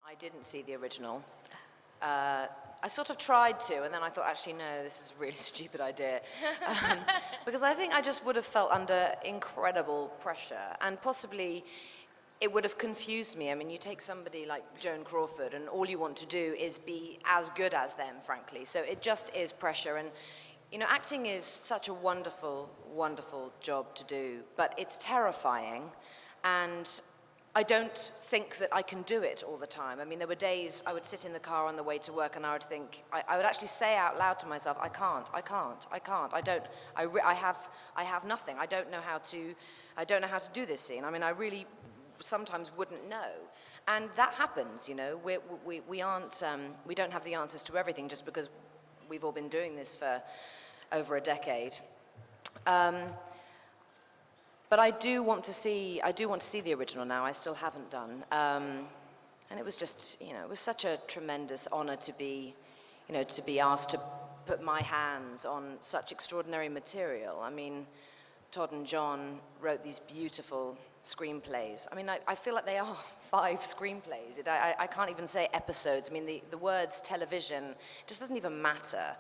I didn't see the original. I sort of tried to, and then I thought, actually, no, this is a really stupid idea. Because I think I just would have felt under incredible pressure, and possibly it would have confused me. I mean, you take somebody like Joan Crawford, and all you want to do is be as good as them, frankly. So it just is pressure. And, you know, acting is such a wonderful, wonderful job to do, but it's terrifying. And I don't think that I can do it all the time. I mean, there were days I would sit in the car on the way to work and I would think, I would actually say out loud to myself, I can't, I have nothing. I don't know how to do this scene. I mean, I really sometimes wouldn't know. And that happens, you know. We don't have the answers to everything just because we've all been doing this for over a decade. But I do want to see the original now. I still haven't done. And it was just, you know, it was such a tremendous honor to be asked to put my hands on such extraordinary material. I mean, Todd and John wrote these beautiful screenplays. I mean, I feel like they are 5 screenplays. I can't even say episodes. I mean, the words television just doesn't even matter.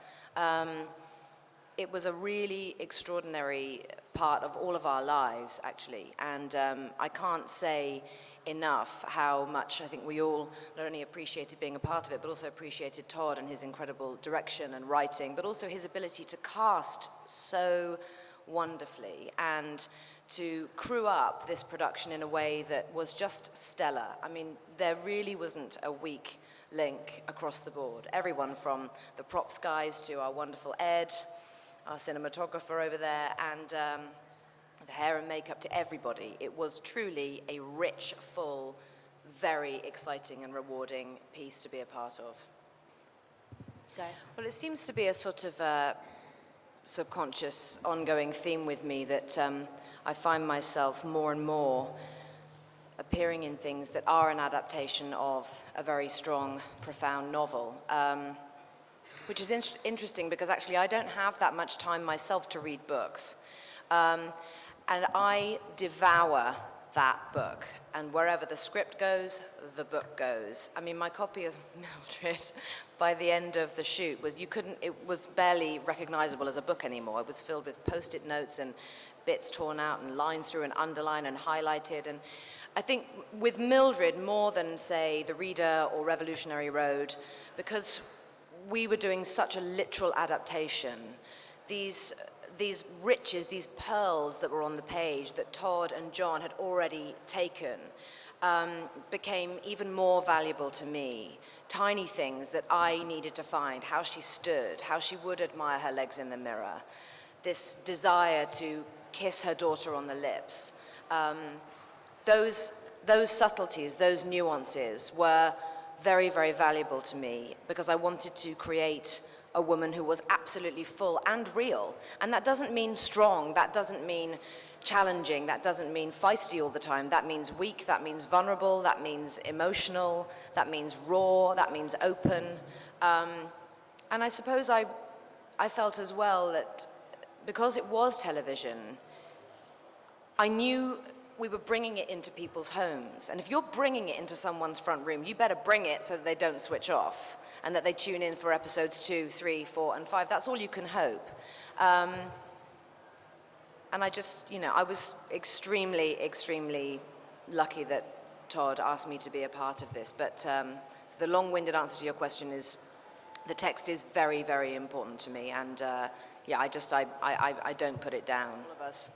It was a really extraordinary part of all of our lives, actually. And I can't say enough how much I think we all not only appreciated being a part of it, but also appreciated Todd and his incredible direction and writing, but also his ability to cast so wonderfully and to crew up this production in a way that was just stellar. I mean, there really wasn't a weak link across the board. Everyone from the props guys to our wonderful Ed, our cinematographer over there, and the hair and makeup, to everybody. It was truly a rich, full, very exciting and rewarding piece to be a part of. Okay. Well, it seems to be a sort of subconscious, ongoing theme with me that I find myself more and more appearing in things that are an adaptation of a very strong, profound novel. Which is interesting because actually I don't have that much time myself to read books. And I devour that book. And wherever the script goes, the book goes. I mean, my copy of Mildred, by the end of the shoot, it was barely recognizable as a book anymore. It was filled with Post-it notes and bits torn out and lines through and underlined and highlighted. And I think with Mildred, more than, say, The Reader or Revolutionary Road, because we were doing such a literal adaptation, these riches, these pearls that were on the page that Todd and John had already taken became even more valuable to me. Tiny things that I needed to find, how she stood, how she would admire her legs in the mirror, this desire to kiss her daughter on the lips. Those subtleties, those nuances were very, very valuable to me because I wanted to create a woman who was absolutely full and real. And that doesn't mean strong, that doesn't mean challenging, that doesn't mean feisty all the time. That means weak, that means vulnerable, that means emotional, that means raw, that means open. And I suppose I felt as well that because it was television, I knew we were bringing it into people's homes. And if you're bringing it into someone's front room, you better bring it so that they don't switch off and that they tune in for episodes 2, 3, 4, and 5. That's all you can hope. And I just, you know, I was extremely, extremely lucky that Todd asked me to be a part of this. But so the long-winded answer to your question is the text is very, very important to me. And yeah, I don't put it down. All of us.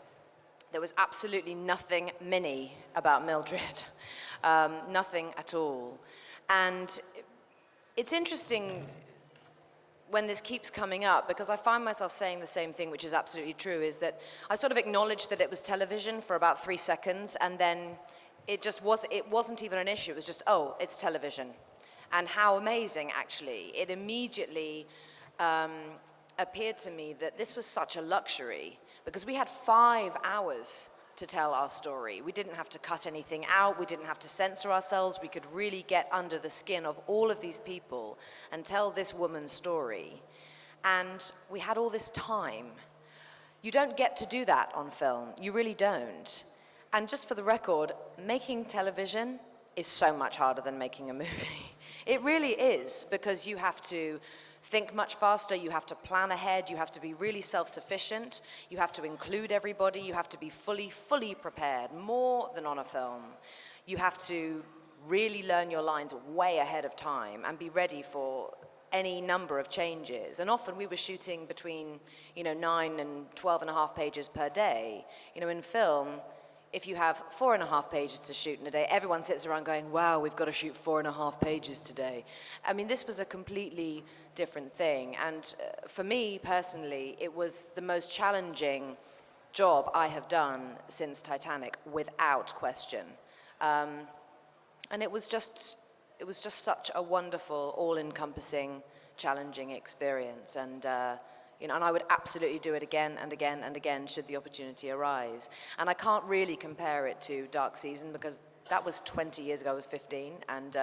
There was absolutely nothing mini about Mildred, nothing at all. And it's interesting when this keeps coming up because I find myself saying the same thing, which is absolutely true, is that I sort of acknowledged that it was television for about 3 seconds and then it wasn't even an issue. It was just, oh, it's television. And how amazing, actually. It immediately appeared to me that this was such a luxury because we had 5 hours to tell our story. We didn't have to cut anything out. We didn't have to censor ourselves. We could really get under the skin of all of these people and tell this woman's story. And we had all this time. You don't get to do that on film. You really don't. And just for the record, making television is so much harder than making a movie. It really is, because you have to think much faster, you have to plan ahead, you have to be really self-sufficient, you have to include everybody, you have to be fully prepared, more than on a film. You have to really learn your lines way ahead of time and be ready for any number of changes. And often we were shooting between, 9 and 12.5 pages per day. In film, if you have 4.5 pages to shoot in a day, everyone sits around going, wow, we've got to shoot 4.5 pages today. I mean, this was a completely different thing. And for me personally, it was the most challenging job I have done since Titanic, without question. And it was just such a wonderful, all-encompassing, challenging experience. And and I would absolutely do it again and again and again should the opportunity arise. And I can't really compare it to Dark Season, because that was 20 years ago. I was 15, and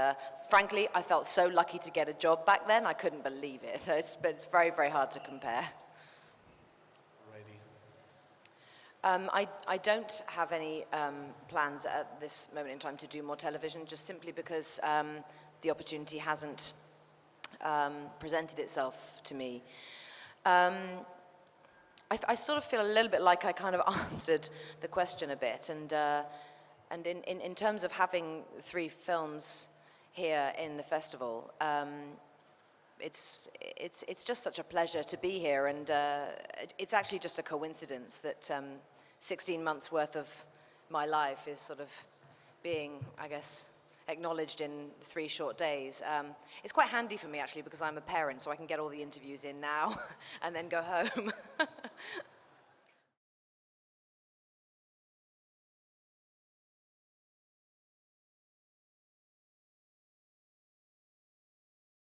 frankly, I felt so lucky to get a job back then. I couldn't believe it. So it's very, very hard to compare. I don't have any plans at this moment in time to do more television, just simply because the opportunity hasn't presented itself to me. I sort of feel a little bit like I kind of answered the question a bit, and in terms of having 3 films here in the festival, it's just such a pleasure to be here, and it's actually just a coincidence that 16 months worth of my life is sort of being, I guess, acknowledged in 3 short days. It's quite handy for me, actually, because I'm a parent, so I can get all the interviews in now and then go home.